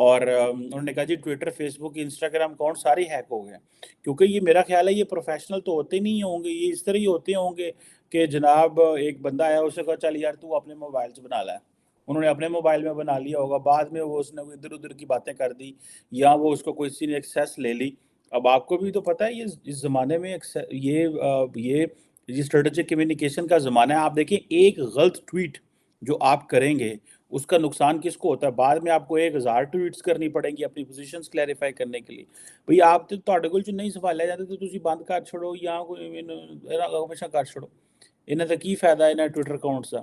اور انہوں نے کہا جی ٹویٹر، فیس بک، انسٹاگرام اکاؤنٹ سارے ہیک ہو گئے، کیونکہ یہ میرا خیال ہے یہ پروفیشنل تو ہوتے نہیں ہوں گے، یہ اس طرح ہی ہوتے ہوں گے کہ جناب ایک بندہ آیا، اسے کہا چل یار تو اپنے موبائل سے بنا لا، انہوں نے اپنے موبائل میں بنا لیا ہوگا، بعد میں وہ اس نے ادھر ادھر کی باتیں کر دی، یا وہ اس کو کسی نے ایکسیس لے لی۔ اب آپ کو بھی تو پتہ ہے یہ اس زمانے میں یہ اسٹریٹجک کمیونیکیشن کا زمانہ ہے۔ آپ دیکھیں ایک غلط ٹویٹ جو آپ کریں گے اس کا نقصان کس کو ہوتا ہے؟ بعد میں آپ کو 1000 ٹویٹس کرنی پڑیں گی اپنی پوزیشنز کلیریفائی کرنے کے لیے۔ بھئی آپ تواڈے کول جو نہیں سوال لے جاتے تو تسی بند کر چھوڑو یا کوئی ہمیشہ کر چھوڑو، انہاں دا کی فائدہ انہاں ٹویٹر اکاؤنٹس دا۔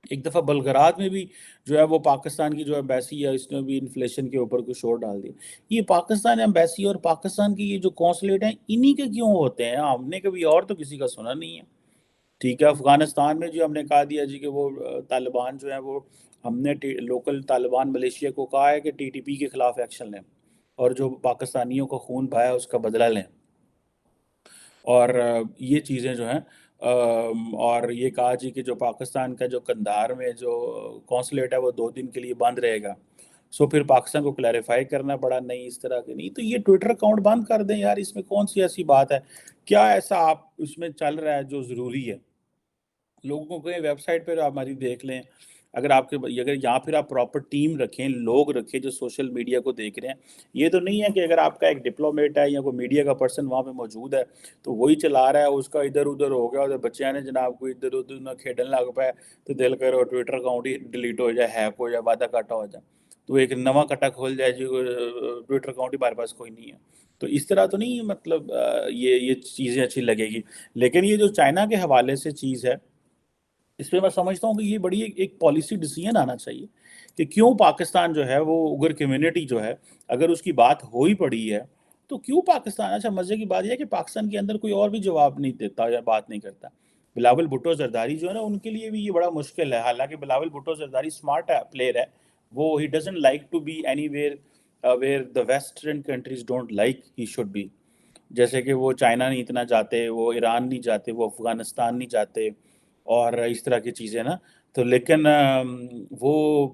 ایک دفعہ بلغراد میں بھی جو ہے وہ پاکستان کی جو ایمبیسی ہے اس نے بھی انفلیشن کے اوپر کوئی شور ڈال دیا۔ یہ پاکستان ایمبیسی اور پاکستان کی یہ جو قونصلیٹ ہیں انہی کے کیوں ہوتے ہیں؟ ہم نے کبھی اور تو کسی کا سنا نہیں ہے۔ ٹھیک ہے، افغانستان میں جو ہم نے کہا دیا جی کہ وہ طالبان جو ہیں وہ ہم نے لوکل طالبان ملیشیا کو کہا ہے کہ ٹی ٹی پی کے خلاف ایکشن لیں اور جو پاکستانیوں کو خون بہایا اس کا بدلہ لیں، اور یہ چیزیں جو ہیں اور یہ کہا جی کہ جو پاکستان کا جو قندھار میں جو قونصلیٹ ہے وہ 2 دن کے لیے بند رہے گا۔ سو پھر پاکستان کو کلیریفائی کرنا پڑا نہیں اس طرح کے نہیں، تو یہ ٹویٹر اکاؤنٹ بند کر دیں یار، اس میں کون سی ایسی بات ہے؟ کیا ایسا آپ اس میں چل رہا ہے جو ضروری ہے؟ لوگوں کو ویب سائٹ پہ آپ ہماری دیکھ لیں، اگر یہاں پھر آپ پراپر ٹیم رکھیں، لوگ رکھیں جو سوشل میڈیا کو دیکھ رہے ہیں۔ یہ تو نہیں ہے کہ اگر آپ کا ایک ڈپلومیٹ ہے یا کوئی میڈیا کا پرسن وہاں پہ موجود ہے تو وہی چلا رہا ہے، اس کا ادھر ادھر ہو گیا اور بچیاں نے جناب کو ادھر ادھر نہ کھیڈن لگ پائے تو دل کرو ٹویٹر اکاؤنٹ ہی ڈیلیٹ ہو جائے، ہیک ہو جائے، وعدہ کٹا ہو جائے، تو ایک نواں کٹا کھول جائے جی ٹویٹر اکاؤنٹ ہی ہمارے پاس کوئی نہیں ہے۔ تو اس طرح تو نہیں، مطلب یہ چیزیں اچھی لگے گی۔ لیکن یہ جو چائنا کے حوالے سے چیز ہے اس پہ میں سمجھتا ہوں کہ یہ بڑی ایک پالیسی ڈیسیژن آنا چاہیے کہ کیوں پاکستان جو ہے وہ اگر کمیونٹی جو ہے اگر اس کی بات ہو ہی پڑی ہے تو کیوں پاکستان، اچھا مزے کی بات یہ ہے کہ پاکستان کے اندر کوئی اور بھی جواب نہیں دیتا یا بات نہیں کرتا۔ بلاول بھٹو زرداری جو ہے نا ان کے لیے بھی یہ بڑا مشکل ہے، حالانکہ بلاول بھٹو زرداری اسمارٹ پلیئر ہے، وہ ہی doesn't like to be anywhere where the western countries don't like he should be, جیسے کہ وہ چائنا نہیں اتنا جاتے، وہ ایران نہیں جاتے، وہ افغانستان نہیں جاتے اور اس طرح کی چیزیں نا، تو لیکن وہ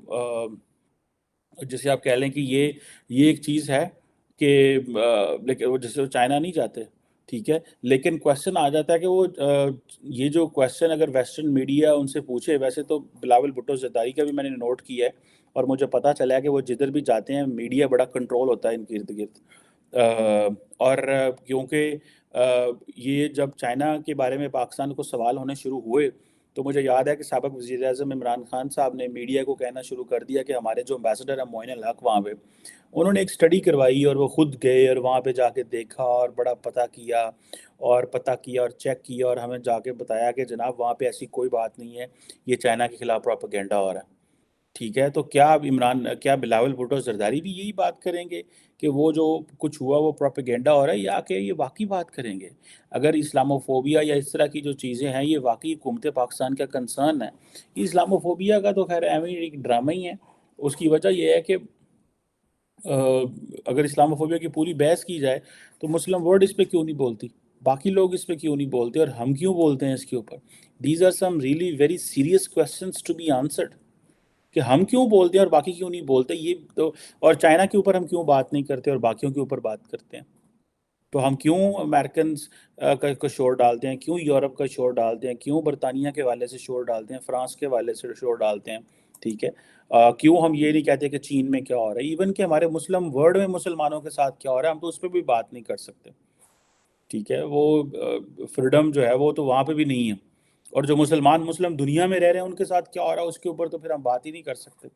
جیسے آپ کہہ لیں کہ یہ ایک چیز ہے کہ لیکن وہ جیسے وہ چائنا نہیں جاتے، ٹھیک ہے، لیکن کوشچن آ جاتا ہے کہ وہ یہ جو کوشچن اگر ویسٹرن میڈیا ان سے پوچھے، ویسے تو بلاول بھٹو زرداری کا بھی میں نے نوٹ کیا ہے اور مجھے پتہ چلا ہے کہ وہ جدھر بھی جاتے ہیں میڈیا بڑا کنٹرول ہوتا ہے ان کے ارد گرد، اور کیونکہ یہ جب چائنا کے بارے میں پاکستان کو سوال ہونے شروع ہوئے تو مجھے یاد ہے کہ سابق وزیر اعظم عمران خان صاحب نے میڈیا کو کہنا شروع کر دیا کہ ہمارے جو امبیسڈر ہیں معین الحق وہاں پہ، انہوں نے ایک سٹڈی کروائی اور وہ خود گئے اور وہاں پہ جا کے دیکھا اور بڑا پتہ کیا اور چیک کیا اور ہمیں جا کے بتایا کہ جناب وہاں پہ ایسی کوئی بات نہیں ہے، یہ چائنا کے خلاف پروپیگنڈا ہو رہا ہے۔ ٹھیک ہے، تو کیا بلاول بھٹو زرداری بھی یہی بات کریں گے کہ وہ جو کچھ ہوا وہ پروپیگنڈا ہو رہا ہے، یا کہ یہ واقعی بات کریں گے؟ اگر اسلاموفوبیا یا اس طرح کی جو چیزیں ہیں یہ واقعی حکومت پاکستان کا کنسرن ہے، اسلاموفوبیا کا تو خیر ایویں ایک ڈرامہ ہی ہے، اس کی وجہ یہ ہے کہ اگر اسلاموفوبیا کی پوری بحث کی جائے تو مسلم ورلڈ اس پہ کیوں نہیں بولتی، باقی لوگ اس پہ کیوں نہیں بولتے اور ہم کیوں بولتے ہیں اس کے اوپر؟ These are some really very serious questions to be answered کہ ہم کیوں بولتے ہیں اور باقی کیوں نہیں بولتے، یہ تو، اور چائنا کے اوپر ہم کیوں بات نہیں کرتے اور باقیوں کے اوپر بات کرتے ہیں؟ تو ہم کیوں امریکنز کا شور ڈالتے ہیں، کیوں یورپ کا شور ڈالتے ہیں، کیوں برطانیہ کے والے سے شور ڈالتے ہیں، فرانس کے والے سے شور ڈالتے ہیں؟ ٹھیک ہے، کیوں ہم یہ نہیں کہتے کہ چین میں کیا ہو رہا ہے، ایون کہ ہمارے مسلم ورلڈ میں مسلمانوں کے ساتھ کیا ہو رہا ہے ہم تو اس پہ بھی بات نہیں کر سکتے؟ ٹھیک ہے، وہ فریڈم جو ہے وہ تو وہاں پہ بھی نہیں ہے، اور جو مسلم دنیا میں رہ رہے ہیں ان کے ساتھ کیا ہو رہا ہے اس کے اوپر تو پھر ہم بات ہی نہیں کر سکتے۔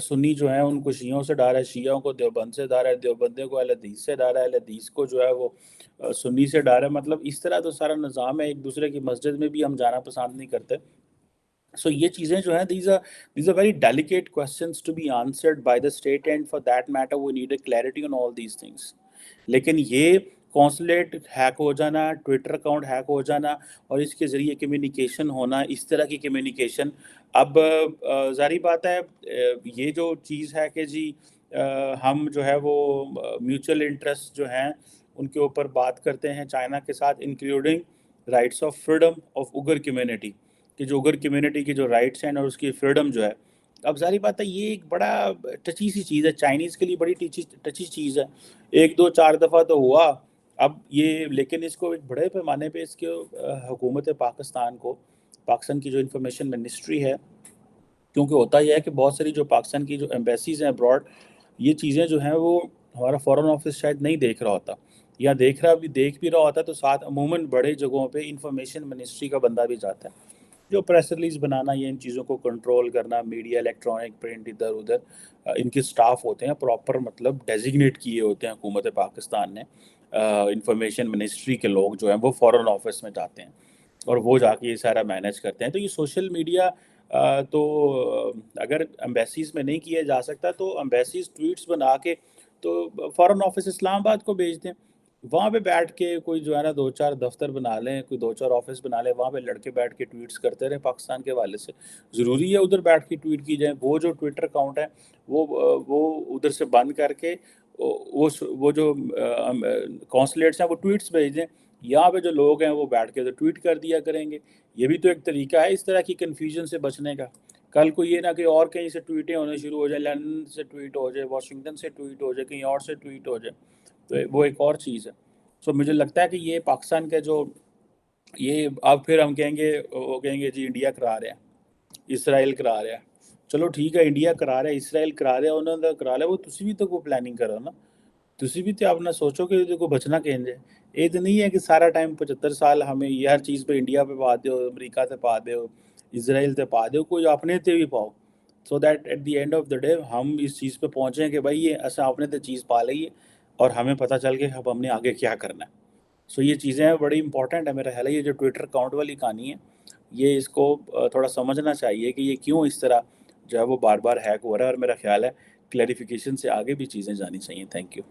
سنی جو ہیں ان کو شیعوں سے ڈر ہے، شیعوں کو دیوبند سے ڈر ہے، دیوبندیوں کو اہل حدیث سے ڈر ہے، اہل حدیث کو جو ہے وہ سنی سے ڈر ہے، مطلب اس طرح تو سارا نظام ہے، ایک دوسرے کی مسجد میں بھی ہم جانا پسند نہیں کرتے۔ سو یہ چیزیں جو ہیں these are very delicate questions to be answered by the state, and for that matter we need a clarity on all these things. لیکن یہ کونسلیٹ ہیک ہو جانا، ٹویٹر اکاؤنٹ ہیک ہو جانا اور اس کے ذریعے کمیونیکیشن ہونا، اس طرح کی کمیونیکیشن، اب ظاہری بات ہے یہ جو چیز ہے کہ جی ہم جو ہے وہ میوچل انٹرسٹ جو ہیں ان کے اوپر بات کرتے ہیں چائنا کے ساتھ، including rights of freedom of اگر کمیونٹی، کہ جو اگر کمیونٹی کی جو رائٹس ہیں اور اس کی فریڈم جو ہے اب ظاہری بات ہے یہ ایک بڑا ٹچی سی چیز ہے، چائنیز کے لیے بڑی ٹچی چیز ہے، ایک دو چار دفعہ تو ہوا، اب یہ لیکن اس کو ایک بڑے پیمانے پہ اس کے حکومت پاکستان کو، پاکستان کی جو انفارمیشن منسٹری ہے، کیونکہ ہوتا یہ ہے کہ بہت ساری جو پاکستان کی جو ایمبیسیز ہیں ابراڈ، یہ چیزیں جو ہیں وہ ہمارا فورن آفس شاید نہیں دیکھ رہا ہوتا، یا دیکھ بھی رہا ہوتا تو ساتھ عموماً بڑے جگہوں پہ انفارمیشن منسٹری کا بندہ بھی جاتا ہے، جو پریس ریلیز بنانا یا ان چیزوں کو کنٹرول کرنا، میڈیا الیکٹرانک پرنٹ ادھر ادھر، ان کے سٹاف ہوتے ہیں پراپر، مطلب ڈیزگنیٹ کیے ہوتے ہیں حکومت پاکستان نے، انفارمیشن منسٹری کے لوگ جو ہیں وہ فورن آفس میں جاتے ہیں اور وہ جا کے یہ سارا مینیج کرتے ہیں۔ تو یہ سوشل میڈیا تو اگر امبیسیز میں نہیں کیا جا سکتا تو امبیسیز ٹویٹس بنا کے تو فورن آفس اسلام آباد کو بھیج دیں، وہاں پہ بیٹھ کے کوئی جو ہے نا دو چار دفتر بنا لیں، کوئی دو چار آفس بنا لیں، وہاں پہ لڑکے بیٹھ کے ٹویٹس کرتے رہیں پاکستان کے حوالے سے، ضروری ہے ادھر بیٹھ کے ٹویٹ کی جائیں، وہ جو ٹویٹر اکاؤنٹ ہے وہ ادھر سے بند کر کے وہ جو کونسلیٹس ہیں وہ ٹویٹس بھیج دیں، یہاں پہ جو لوگ ہیں وہ بیٹھ کے ادھر ٹویٹ کر دیا کریں گے، یہ بھی تو ایک طریقہ ہے اس طرح کی کنفیوژن سے بچنے کا۔ کل کو یہ نہ کہ اور کہیں سے ٹویٹیں ہونے شروع ہو جائیں، لندن سے ٹویٹ ہو جائے، واشنگٹن سے ٹویٹ ہو جائے، کہیں اور سے ٹویٹ ہو جائے، تو وہ ایک اور چیز ہے۔ سو مجھے لگتا ہے کہ یہ پاکستان کا جو یہ اب پھر ہم کہیں گے، وہ کہیں گے جی انڈیا کرا رہا ہے، اسرائیل کرا رہا ہے، چلو ٹھیک ہے، انڈیا کرا رہا ہے، اسرائیل کرا رہا ہے، انہوں نے کرا رہا ہے، وہ تسی بھی تو کوئی پلاننگ کرو نا، تسی بھی تو اپنا سوچو کہ کو بچنا کہیں جائے، یہ تو نہیں ہے کہ سارا ٹائم 75 سال ہمیں یہ ہر چیز پہ انڈیا پہ پا دیو، امریکہ تے پا دیو، اسرائیل تے پا دیو، کوئی اپنے تے بھی پاؤ، so that at the end of the day ہم اس چیز پہ پہنچیں کہ بھائی یہ ایسا اپنے تے چیز پا لئیے اور ہمیں پتہ چل کے اب ہم نے آگے کیا کرنا ہے۔ سو یہ چیزیں بڑی امپورٹنٹ ہے، میرا خیال ہے یہ جو ٹویٹر اکاؤنٹ والی کہانی ہے، یہ اس کو تھوڑا سمجھنا چاہیے کہ یہ کیوں اس طرح جو ہے وہ بار بار ہیک ہو رہا ہے، اور میرا خیال ہے کلیریفیکیشن سے آگے بھی چیزیں جانی چاہیے۔ Thank you.